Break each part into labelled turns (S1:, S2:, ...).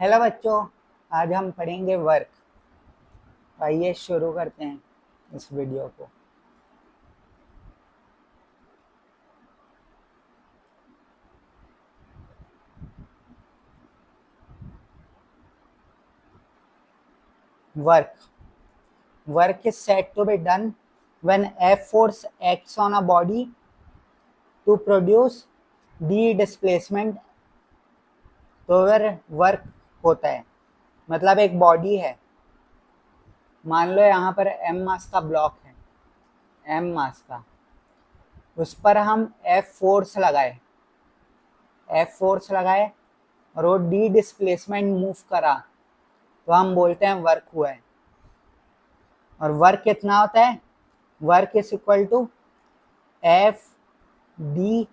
S1: Hello बच्चों, आज हम पढ़ेंगे वर्क। आइए शुरू करते हैं इस वीडियो को। Work work is said to be done when F force acts on a body to produce D displacement। तो अगर वर्क होता है मतलब एक बॉडी है, मान लो यहाँ पर M मास का ब्लॉक है, M मास का, उस पर हम F फोर्स लगाए और वो D डिस्प्लेसमेंट मूव करा तो हम बोलते हैं वर्क हुआ है। और वर्क कितना होता है? Work is equal to F D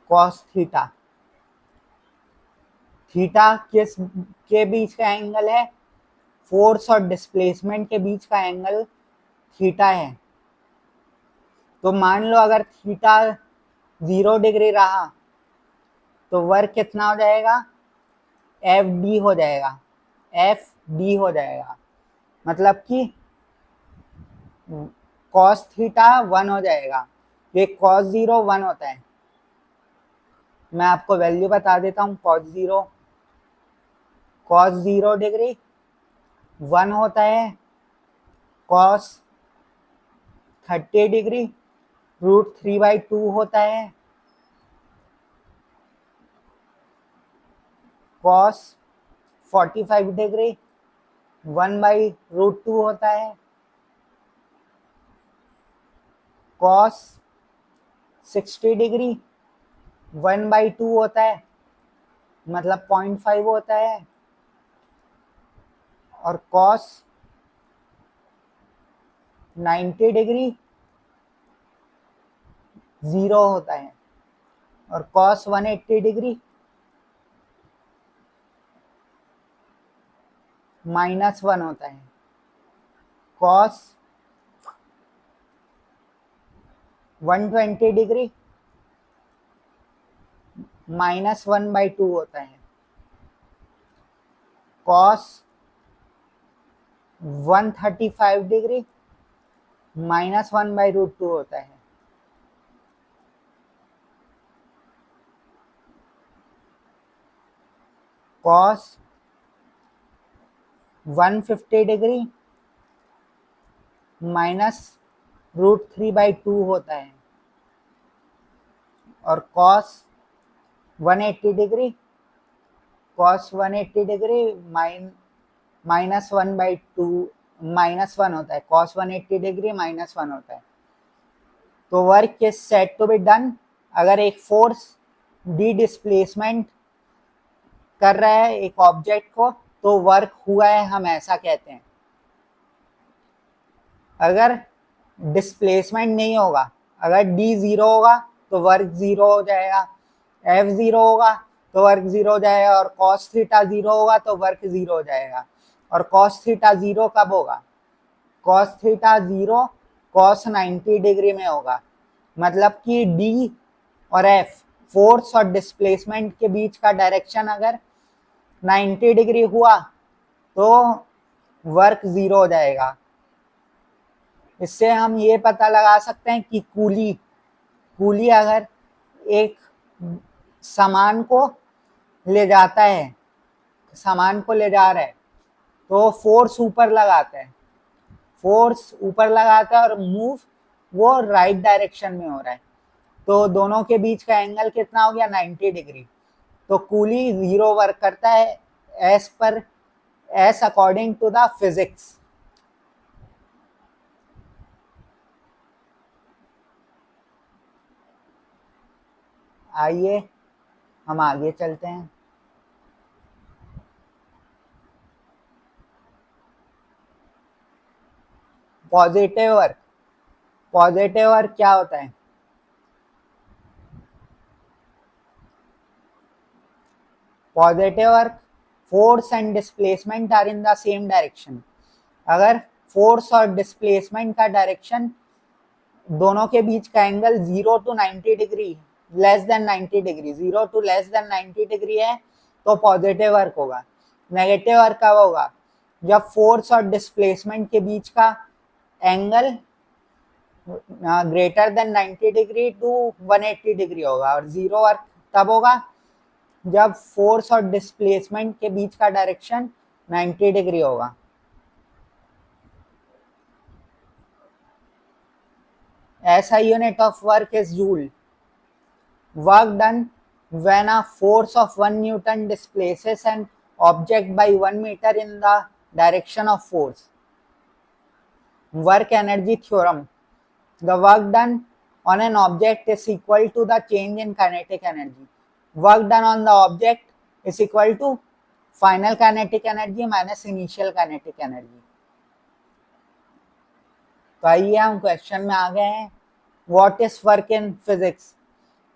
S1: cos theta. Theta किस के बीच का एंगल है? फोर्स और डिस्प्लेसमेंट के बीच का एंगल थीटा है। तो मान लो अगर थीटा 0 डिग्री रहा तो वर्क कितना हो जाएगा? एफ डी हो जाएगा, एफ डी हो जाएगा। मतलब कि कॉस थीटा 1 हो जाएगा। ये कॉस 0 1 होता है। मैं आपको वैल्यू बता देता हूँ। कॉस 0 डिग्री 1 होता है। कॉस 30 डिग्री √3/2 होता है। कॉस 45 डिग्री 1/√2 होता है। कॉस 60 डिग्री 1/2 होता है, मतलब 0.5 होता है। और कॉस 90 डिग्री 0 होता है। और कॉस 180 डिग्री -1 होता है। कॉस 120 डिग्री -1/2 होता है। कॉस 135 डिग्री -1/√2 होता है। कॉस 150 डिग्री -√3/2 होता है। और कॉस 180 डिग्री -1/2 -1 होता है। कॉस 180 डिग्री -1 होता है। तो work is said to be done अगर एक फोर्स डी डिस्प्लेसमेंट कर रहा है एक ऑब्जेक्ट को तो वर्क हुआ है, हम ऐसा कहते हैं। अगर डिस्प्लेसमेंट नहीं होगा, अगर डी 0 होगा तो वर्क 0 हो जाएगा, एफ 0 होगा तो वर्क 0 हो जाएगा, और कॉस थीटा 0 होगा तो वर्क 0 हो जाएगा। और कॉस थीटा 0 कब होगा? कॉस थीटा 0 कॉस 90 डिग्री में होगा। मतलब कि डी और एफ फोर्स और डिस्प्लेसमेंट के बीच का डायरेक्शन अगर 90 डिग्री हुआ तो वर्क 0 हो जाएगा। इससे हम ये पता लगा सकते हैं कि कूली अगर एक सामान को ले जाता है, सामान को ले जा रहा है तो फोर्स ऊपर लगाता है, और मूव वो राइट डायरेक्शन में हो रहा है। तो दोनों के बीच का एंगल कितना हो गया? 90 डिग्री। तो कूली 0 वर्क करता है as according to the physics. आइए हम आगे चलते हैं। पॉजिटिव वर्क क्या होता है? Positive work force and displacement are in the same direction. अगर फोर्स और डिस्प्लेसमेंट का डायरेक्शन दोनों के बीच का angle 0 to 90 degree less than 90 degree 0 to less than 90 degree है तो पॉजिटिव वर्क होगा। नेगेटिव वर्क कब होगा? जब फोर्स और डिस्प्लेसमेंट के बीच का angle greater than 90 degree to 180 degree होगा, और जीरो वर्क तब होगा जब फोर्स और डिस्प्लेसमेंट के बीच का डायरेक्शन 90 डिग्री होगा। SI unit of work is joule. Work done when a force of 1 Newton displaces an object by 1 meter in the direction of force. Work energy theorem. The work done on an object is equal to the change in kinetic energy. Work done on the object is equal to final kinetic energy minus initial kinetic energy. तो आइए हम question में आ गए हैं। What is work in physics?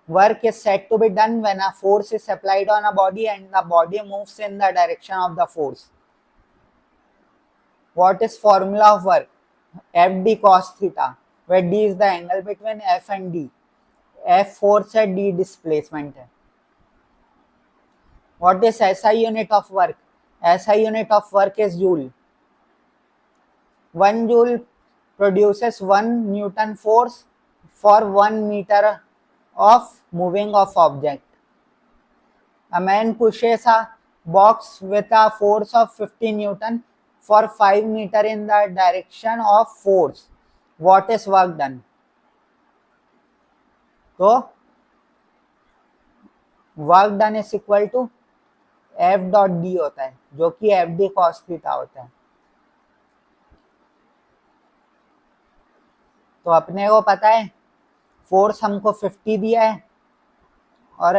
S1: Work is said to be done when a force is applied on a body and the body moves in the direction of the force. What is formula of work? FD cos theta, where D is the angle between F and D. F force है, D displacement है. What is SI unit of work? SI unit of work is joule. 1 joule produces 1 Newton force for 1 meter of moving of object. A man pushes a box with a force of 50 Newton for 5 meter in the direction of force. What is work done? तो work done is equal to F dot D होता है, जो कि FD cos theta होता है। तो अपने को पता है फोर्स हमको 50 दिया है और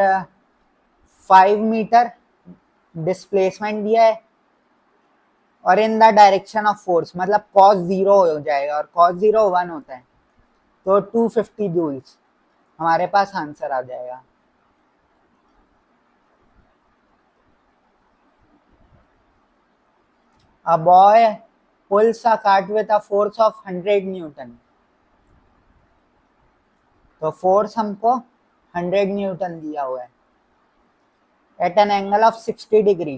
S1: 5 मीटर डिस्प्लेसमेंट दिया है, और in the direction of force मतलब cos 0 हो जाएगा, और cos 0 1 होता है, तो 250 जूल्स हमारे पास आंसर आ जाएगा। A boy pulls a cart with a force of 100 newton, तो फोर्स हमको 100 न्यूटन दिया हुआ है at an angle of 60 degree,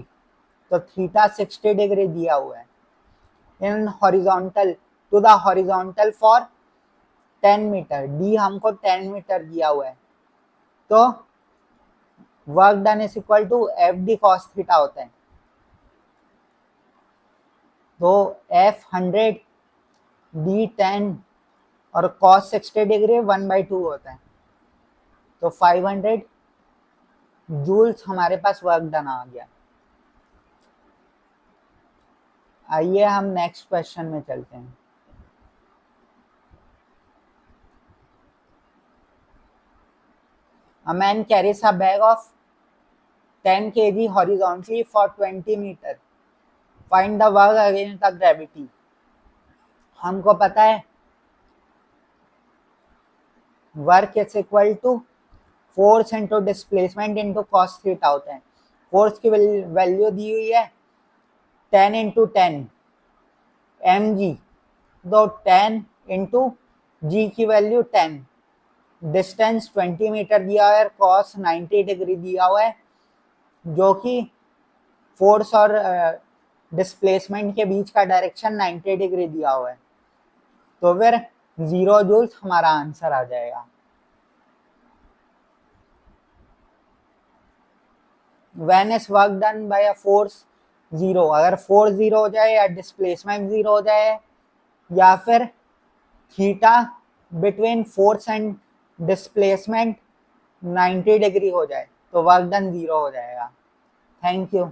S1: तो थीटा 60 डिग्री दिया हुआ है। In horizontal to the horizontal for 10 metre, D हमको 10 मीटर दिया हुआ है, तो work done is equal to FD cos theta होता है। तो F 100 D 10 और cos 60 डिग्री 1/2 होता है, तो 500 जूल्स हमारे पास वर्क डन आ गया। आइए हम नेक्स्ट क्वेश्चन में चलते हैं। A man carries a bag of 10 kg horizontally for 20 meter. Find the work against the gravity. हमको पता है work is equal to force into displacement into cos theta होता है। फोर्स की वैल्यू दी हुई है 10 इंटू 10 mg, तो 10 इंटू जी की वैल्यू 10, डिस्टेंस 20 मीटर दिया हुआ है, cos 90 डिग्री दिया हुआ है, जो कि फोर्स और डिस्प्लेसमेंट के बीच का डायरेक्शन 90 डिग्री दिया हुआ है, तो फिर 0 जूल्स हमारा आंसर आ जाएगा। When is work done by a force 0? अगर फोर्स 0 हो जाए या डिस्प्लेसमेंट 0 हो जाए या फिर theta between force and displacement 90 degree हो जाए, तो वर्क डन 0 हो जाएगा। Thank you.